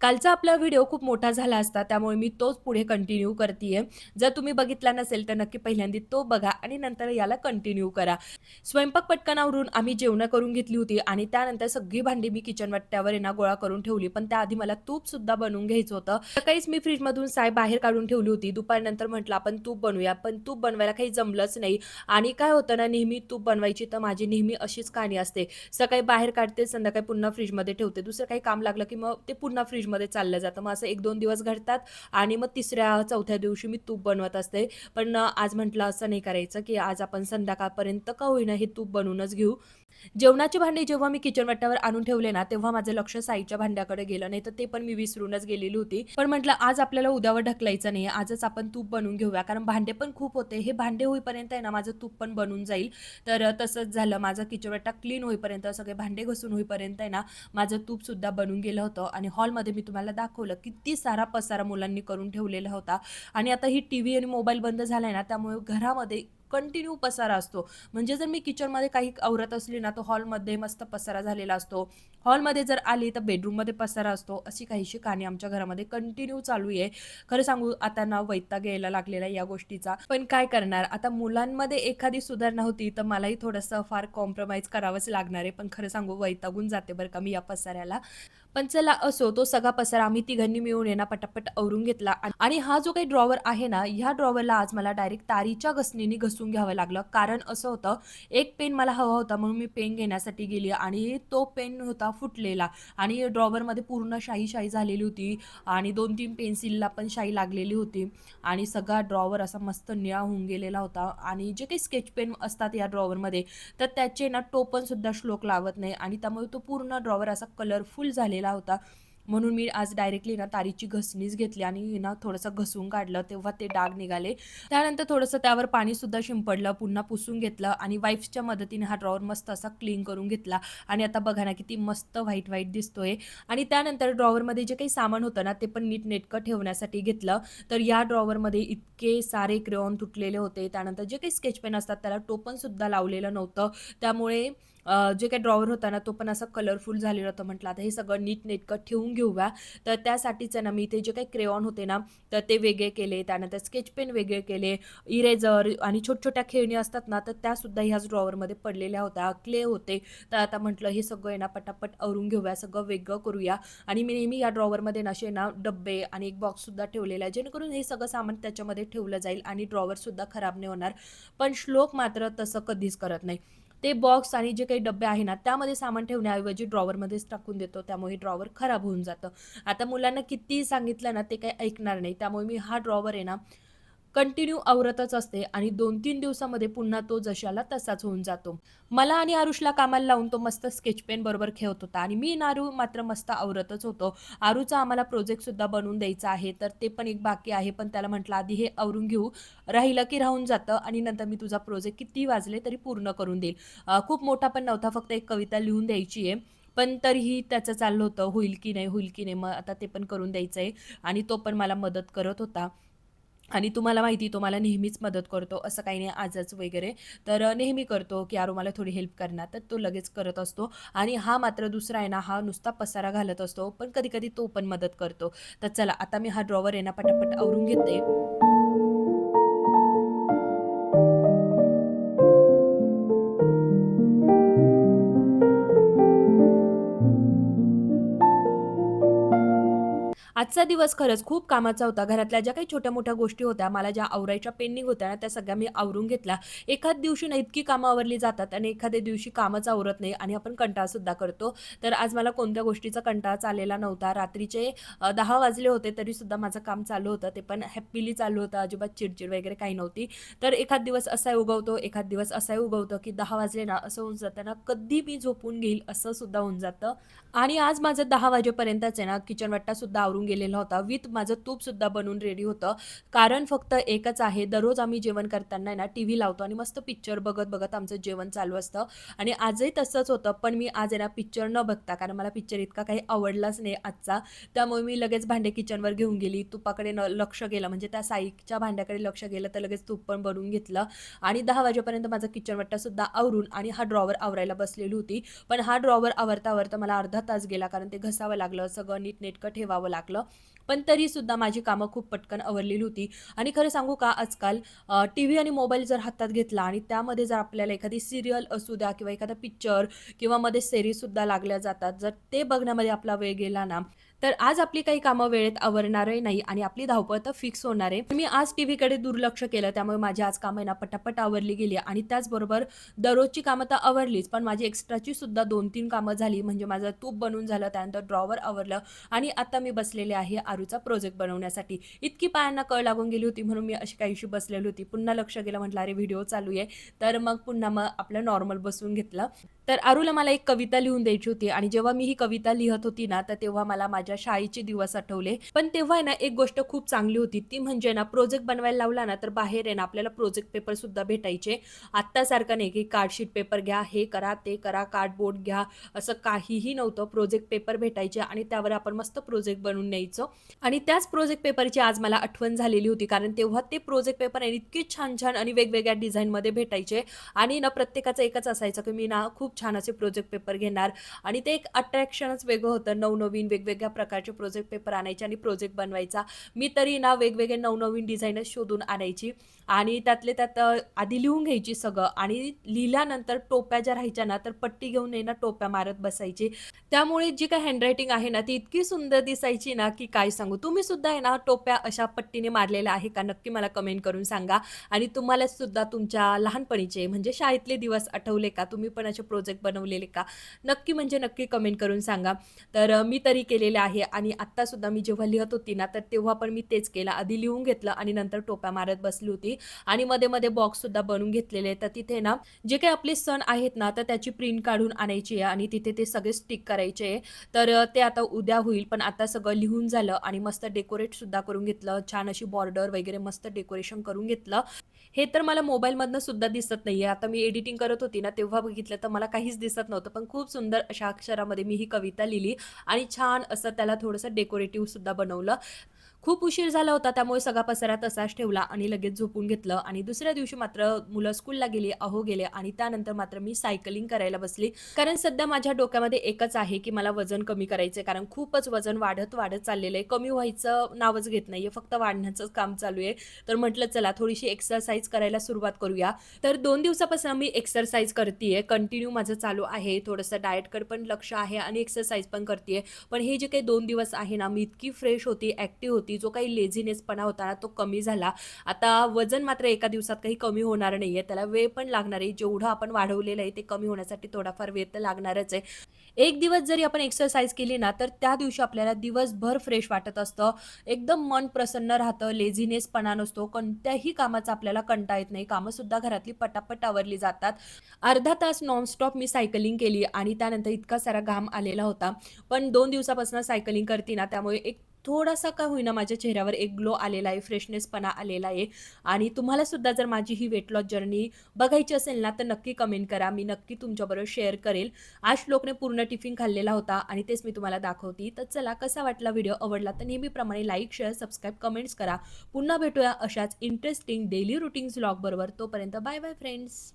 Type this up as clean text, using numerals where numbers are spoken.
कालचा आपला व्हिडिओ खूप मोठा झाला असता, त्यामुळे मी तोच पुढे कंटिन्यू करतीये. जर तुम्ही बघितला नसेल, तर नक्की पहिल्यांदा तो बघा आणि नंतर याला कंटिन्यू करा. स्वयंपाक पटकन आवरून आम्ही जेवणं करून घेतली होती आणि त्यानंतर सगळी भांडी मी किचन वट्ट्यावर आहे ना गोळा करून ठेवली. पण त्याआधी मला तूपसुद्धा बनवून घ्यायचं होतं. सकाळीच मी फ्रिजमधून साय बाहेर काढून ठेवली होती. दुपारनंतर म्हटलं आपण तूप बनवूया, पण तूप बनवायला काही जमलंच नाही आणि काय होतं ना, नेहमी तूप बनवायची तर माझी नेहमी अशीच कहाणी असते. सकाळी बाहेर काढते, संध्याकाळी पुन्हा फ्रिजमध्ये ठेवते. दुसरं काही काम लागलं, की मग ते पुन्हा फ्रिजमध्ये चाललं जातं. मग असं 1-2 दिवस घडतात आणि मग तिसऱ्या, चौथ्या दिवशी मी तूप बनवत असते. पण आज म्हटलं असं नाही करायचं, की आज आपण संध्याकाळपर्यंत का होईना हे तूप बनवूनच घेऊ. जेवणाची भांडी जेव्हा मी किचन वाट्यावर आणून ठेवले ना, तेव्हा माझं लक्ष साईच्या भांड्याकडे गेलं. नाहीतर ते पण मी विसरूनच गेलेली होती. पण म्हटलं आज आपल्याला उद्यावर ढकलायचं नाहीये. आजच आपण तूप बनवून घेऊया. कारण भांडे पण खूप होते. हे भांडे होईपर्यंत आहे ना, माझं तूप पण बनून जाईल. तर तसंच झालं. माझा किचन वाटा क्लीन होईपर्यंत, सगळे भांडे घासून होईपर्यंत आहे ना, माझं तूपसुद्धा बनून गेलं होतं. आणि हॉलमध्ये मी तुम्हाला दाखवलं किती सारा पसारा मुलांनी करून ठेवलेला होता. आणि आता ही टीव्ही आणि मोबाईल बंद झालाय ना, त्यामुळे घरामध्ये कंटिन्यू पसारा असतो. म्हणजे जर मी किचनमध्ये काही आवरत असली ना, तर हॉलमध्ये मस्त पसारा झालेला असतो. हॉलमध्ये जर आली तर बेडरूममध्ये पसारा असतो. अशी काहीशी कहाणी आमच्या घरामध्ये कंटिन्यू चालू आहे. खरं सांगू आता ना वैताग यायला लागलेला आहे या गोष्टीचा. पण काय करणार? आता मुलांमध्ये एखादी सुधारणा होती, तर मलाही थोडंसं फार कॉम्प्रोमाईज करावंच लागणार आहे. पण खरं सांगू वैतागून जाते बरं का मी या पसाऱ्याला. पण चला असो, तो सगळा पसारा आम्ही तिघांनी मिळून आहे ना पटापट आवरून घेतला आणि हा जो काही ड्रॉवर आहे ना, ह्या ड्रॉवरला आज मला डायरेक्ट तारीच्या घसणीने घसून घ्यावं लागलं. कारण असं होतं, एक पेन मला हवा होता म्हणून मी पेन घेण्यासाठी गेली आणि तो पेन होता फुटलेला आणि ड्रॉवरमध्ये पूर्ण शाई-शाई झालेली होती आणि 2-3 पेन्सिलला पण शाई लागलेली होती आणि सगळा ड्रॉवर असा मस्त निळा होऊन गेलेला होता आणि जे काही स्केच पेन असतात या ड्रॉवरमध्ये, तर त्याचे ना टोपणसुद्धा श्लोक लावत नाही आणि त्यामुळे तो पूर्ण ड्रॉवर असा कलरफुल झालेला होता. म्हणून मी आज डायरेक्टली ना तारीची घसणीच घेतली आणि ना थोडंसं घसून काढलं, तेव्हा ते डाग निघाले. त्यानंतर थोडंसं त्यावर पाणीसुद्धा शिंपडलं, पुन्हा पुसून घेतलं आणि वाईप्सच्या मदतीने हा ड्रॉवर मस्त असा क्लीन करून घेतला आणि आता बघा ना किती मस्त व्हाईट-व्हाईट दिसतोय. आणि त्यानंतर ड्रॉवरमध्ये जे काही सामान होतं ना, ते पण नीटनेटकं ठेवण्यासाठी घेतलं. तर या ड्रॉवरमध्ये इतके सारे क्रेयॉन तुटलेले होते. त्यानंतर जे काही स्केच पेन असतात त्याला टोपणसुद्धा लावलेलं नव्हतं. त्यामुळे जे काही ड्रॉवर होता ना, तो पण असा कलरफुल झालेला होता. म्हटलं आता हे सगळं नीटनेटकं ठेवून घेऊया. तर त्यासाठीच आहे ना, मी ते जे काही क्रेयॉन होते ना, तर ते वेगळे केले. त्यानंतर स्केच पेन वेगळे केले. इरेजर आणि छोट्या-छोट्या खेळणी असतात ना, तर त्यासुद्धा ह्याच ड्रॉवरमध्ये पडलेल्या होत्या. क्ले होते. तर आता म्हटलं हे सगळं आहे ना, पटापट आवरून घेऊया, सगळं वेगळं करूया आणि मी नेहमी या ड्रॉवरमध्ये ना असे ना डब्बे आणि एक बॉक्ससुद्धा ठेवलेला आहे. जेणेकरून हे सगळं सामान त्याच्यामध्ये ठेवलं जाईल आणि ड्रॉवरसुद्धा खराब नाही होणार. पण श्लोक मात्र तसं कधीच करत नाही. ते बॉक्स आणि जे काही डब्बे आहे ना, त्यामध्ये सामान ठेवण्याऐवजी ड्रॉवरमध्येच टाकून देतो. त्यामुळे ड्रॉवर खराब होऊन जातं. आता मुलांना कितीही सांगितलं ना, ते काही ऐकणार नाही. त्यामुळे मी हा ड्रॉवर आहे ना, कंटिन्यू आवरतच असते आणि 2-3 दिवसामध्ये पुन्हा तो जशाला तसाच होऊन जातो. मला आणि आरुषला कामाला लावून तो मस्त स्केच पेन बरोबर खेळत होता आणि मी आणि आरू मात्र मस्त आवरतच होतो. आरूचा आम्हाला प्रोजेक्टसुद्धा बनवून द्यायचा आहे, तर ते पण एक बाकी आहे. पण त्याला म्हटलं, "आधी हे आवरून घेऊ, राहिलं की राहून जातं आणि नंतर मी तुझा प्रोजेक्ट कितीही वाजले तरी पूर्ण करून देईल." खूप मोठा पण नव्हता, फक्त एक कविता लिहून द्यायची आहे. पण तरीही त्याचं चाललं होतं, होईल की नाही, होईल की नाही. मग आता ते पण करून द्यायचं आहे आणि तो पण मला मदत करत होता. आणि तुम्हाला माहिती आहे तो मला नेहमीच मदत करतो, असं काही नाही आजच वगैरे. तर नेहमी करतो, की "यारो मला थोडी हेल्प कर तर तो लगेच करत असतो. आणि हा मात्र दुसरा आहे ना, हा नुसता पसारा घालत असतो, पण कधी-कधी तो पण मदत करतो. तर चला आता मी हा ड्रॉवर आहे ना पटापट आवरून घेते. आजचा दिवस खरंच खूप कामाचा होता. घरातल्या ज्या काही छोट्या-मोठ्या गोष्टी होत्या, मला ज्या आवरायच्या पेंडिंग होत्या ना, त्या सगळ्या मी आवरून घेतल्या. एखाद दिवशी ना इतकी कामं आवरली जातात आणि एखाद्या दिवशी कामच आवरत नाही आणि आपण कंटाळासुद्धा करतो. तर आज मला कोणत्या गोष्टीचा कंटाळाच आलेला नव्हता. रात्रीचे 10 वाजले होते, तरीसुद्धा माझं काम चालू होतं. ते पण हॅपीली चालू होतं. अजिबात चिडचिड वगैरे काही नव्हती. तर एखाद दिवस असाही उगवतो, एखाद दिवस असाही उगवतो, की 10 वाजले ना, असं होऊन जातं ना, कधी मी झोपून घेईल असं सुद्धा होऊन जातं. आणि आज माझं 10 वाजेपर्यंतच आहे ना, किचन वट्टासुद्धा आवरून गेलेला होता. विथ माझं तूपसुद्धा बनवून रेडी होतं. कारण फक्त एकच आहे, दररोज आम्ही जेवण करताना आहे ना, टीव्ही लावतो आणि मस्त पिक्चर बघत-बघत आमचं जेवण चालू असतं आणि आजही तसंच होतं. पण मी आज आहे ना, पिक्चर न बघता, कारण मला पिक्चर इतका काही आवडलाच नाही आजचा. त्यामुळे मी लगेच भांडे किचनवर घेऊन गेली. तुपाकडे लक्ष गेलं, म्हणजे त्या साईच्या भांड्याकडे लक्ष गेलं, तर लगेच तूप पण बनवून घेतलं आणि 10 वाजेपर्यंत माझं किचन वाटासुद्धा आवरून आणि हा ड्रॉवर आवरायला बसलेली होती. पण हा ड्रॉवर आवरता-आवरता मला अर्धा तास गेला, कारण ते घसावं लागलं, सगळं नीटनेटकं ठेवावं लागलं. पण तरीसुद्धा माझी कामं खूप पटकन आवरलेली होती आणि खरं सांगू का, आजकाल टीव्ही आणि मोबाईल जर हातात घेतला आणि त्यामध्ये जर आपल्याला एखादी सीरियल असू द्या किंवा एखादा पिक्चर किंवा मध्ये सीरीजसुद्धा लागल्या जातात. जर ते बघण्यामध्ये आपला वेळ गेला ना, तर आज आपली काही कामं वेळेत आवरणारही नाही आणि आपली धावपळ तर फिक्स होणार आहे. मी आज टीव्हीकडे दुर्लक्ष केलं, त्यामुळे माझी आज कामं आहे ना पटापट आवरली गेली आणि त्याचबरोबर दररोजची कामं तर आवरलीच, पण माझी एक्स्ट्राची सुद्धा 2-3 कामं झाली. म्हणजे माझं तूप बनवून झालं, त्यानंतर ड्रॉवर आवरलं आणि आता मी बसलेले आहे आरूचा प्रोजेक्ट बनवण्यासाठी. इतकी पायांना कळ लागून गेली होती, म्हणून मी अशी काहीशी बसलेली होती. पुन्हा लक्ष गेलं, म्हटलं अरे व्हिडिओ चालू आहे, तर मग पुन्हा आपलं नॉर्मल बसून घेतलं. तर आरूला मला एक कविता लिहून द्यायची होती आणि जेव्हा मी ही कविता लिहत होती ना, तर तेव्हा मला माझ्या शाळेचे दिवस आठवले. पण तेव्हा आहे ना, एक गोष्ट खूप चांगली होती. ती म्हणजे ना, प्रोजेक्ट बनवायला लावला ना, तर बाहेर आहे ना, आपल्याला प्रोजेक्ट पेपर सुद्धा भेटायचे. आत्तासारखं नाही, की कार्डशीट पेपर घ्या, हे करा, ते करा, कार्डबोर्ड घ्या, असं काहीही नव्हतं. प्रोजेक्ट पेपर भेटायचे आणि त्यावर आपण मस्त प्रोजेक्ट बनवून न्यायचो आणि त्याच प्रोजेक्ट पेपरची आज मला आठवण झालेली होती. कारण तेव्हा ते प्रोजेक्ट पेपर आहे इतके छान-छान आणि वेगवेगळ्या डिझाईनमध्ये भेटायचे आणि ना, प्रत्येकाचं एकच असायचं, की मी ना खूप छान असे प्रोजेक्ट पेपर घेणार आणि ते एक अट्रॅक्शनच वेगळं होतं. नवनवीन वेगवेगळ्या प्रकारचे प्रोजेक्ट पेपर आणायचे आणि प्रोजेक्ट बनवायचा. मी तरी ना वेगवेगळे नवनवीन डिझाईनच शोधून आणायची आणि त्यातले त्यात आधी लिहून घ्यायची सगळं आणि लिहिल्यानंतर टोप्या ज्या राहायच्या ना, तर पट्टी घेऊन आहे ना टोप्या मारत बसायची. त्यामुळे जी काही हँडरायटिंग आहे ना, ती इतकी सुंदर दिसायची ना, की काय सांगू. तुम्ही सुद्धा आहे ना टोप्या अशा पट्टीने मारलेल्या आहे का? नक्की मला कमेंट करून सांगा. आणि तुम्हाला सुद्धा तुमच्या लहानपणीचे म्हणजे शाळेतले दिवस आठवले का? तुम्ही पण असे प्रोजेक्ट बनवलेले का? नक्की म्हणजे नक्की कमेंट करून सांगा. तर मी तरी केलेले आहे आणि आत्तासुद्धा मी जेव्हा लिहत होती ना, तर तेव्हा पण मी तेच केलं. आधी लिहून घेतलं आणि नंतर टोप्या मारत बसली होती आणि मध्ये-मध्ये बॉक्ससुद्धा बनवून घेतलेले. तर तिथे ना, जे काही आपले सण आहेत ना, तर त्याची प्रिंट काढून आणायची आहे आणि तिथे ते सगळे स्टिक करायचे आहे. तर ते आता उद्या होईल. पण आता सगळं लिहून झालं आणि मस्त डेकोरेटसुद्धा करून घेतलं. छान अशी बॉर्डर वगैरे मस्त डेकोरेशन करून घेतलं. हे तर मला मोबाईलमधनं सुद्धा दिसत नाहीये. आता मी एडिटिंग करत होती ना, तेव्हा बघितलं तर मला काहीच दिसत नव्हतं. पण खूप सुंदर अशा अक्षरामध्ये मी ही कविता लिहिली आणि छान असं त्याला थोडंसं डेकोरेटिव्ह सुद्धा बनवलं. खूप उशीर झाला होता, त्यामुळे सगळा पसारा तसाच ठेवला आणि लगेच झोपून घेतलं आणि दुसऱ्या दिवशी मात्र मुलं स्कूलला गेली, अहो गेले आणि त्यानंतर मात्र मी सायकलिंग करायला बसली. कारण सध्या माझ्या डोक्यामध्ये एकच आहे, की मला वजन कमी करायचंय. कारण खूपच वजन वाढत चाललेलं आहे. कमी व्हायचं नावच घेत नाहीये, फक्त वाढण्याचंच काम चालू आहे. तर म्हटलं चला थोडीशी एक्सरसाइज करायला सुरुवात करूया. तर 2 दिवसापासून मी एक्सरसाइज करतीये. कंटिन्यू माझं चालू आहे. थोडंसं डाएटकडे पण लक्ष आहे आणि एक्सरसाइज पण करतीये. पण हे जे काही 2 दिवस आहे ना, मी इतकी फ्रेश होती, ॲक्टिव्ह होती. जो काही लेझीनेसपणा होता ना, तो कमी झाला. आता वजन मात्र एका दिवसात काही कमी होणार नाहीये. त्याला वेळ पण लागणार आहे. जेवढं आपण वाढवलेलं आहे, ते कमी होण्यासाठी थोडाफार वेळ तर लागणारच आहे. एक दिवस जरी आपण एक्सरसाइज केली ना, तर त्या दिवशी आपल्याला दिवसभर फ्रेश वाटत असतं. एकदम मन प्रसन्न राहतं, लेझीनेसपणा नसतो. कोणत्याही कामाचा आपल्याला कंटाळा येत नाही. कामंसुद्धा घरातली पटापट आवरली जातात. अर्धा तास नॉनस्टॉप मी सायकलिंग केली आणि त्यानंतर इतका सारा घाम आलेला होता. पण 2 दिवसापासून सायकलिंग करते ना, त्यामुळे एक थोडासा का होईना माझ्या चेहऱ्यावर एक ग्लो आलेला आहे, फ्रेशनेसपणा आलेला आहे आणि तुम्हाला सुद्धा जर माझी ही वेट लॉस जर्नी बघायची असेल ना, तर नक्की कमेंट करा. मी नक्की तुमच्याबरोबर शेअर करेल. आज श्लोकने पूर्ण टिफिन खाल्लेला होता आणि तेच मी तुम्हाला दाखवते. तर चला, कसा वाटला व्हिडिओ? आवडला तर नेहमीप्रमाणे लाईक, शेअर, सबस्क्राईब, कमेंट्स करा. पुन्हा भेटूया अशाच इंटरेस्टिंग डेली रूटीन्स व्लॉगबरोबर. तोपर्यंत बाय बाय फ्रेंड्स.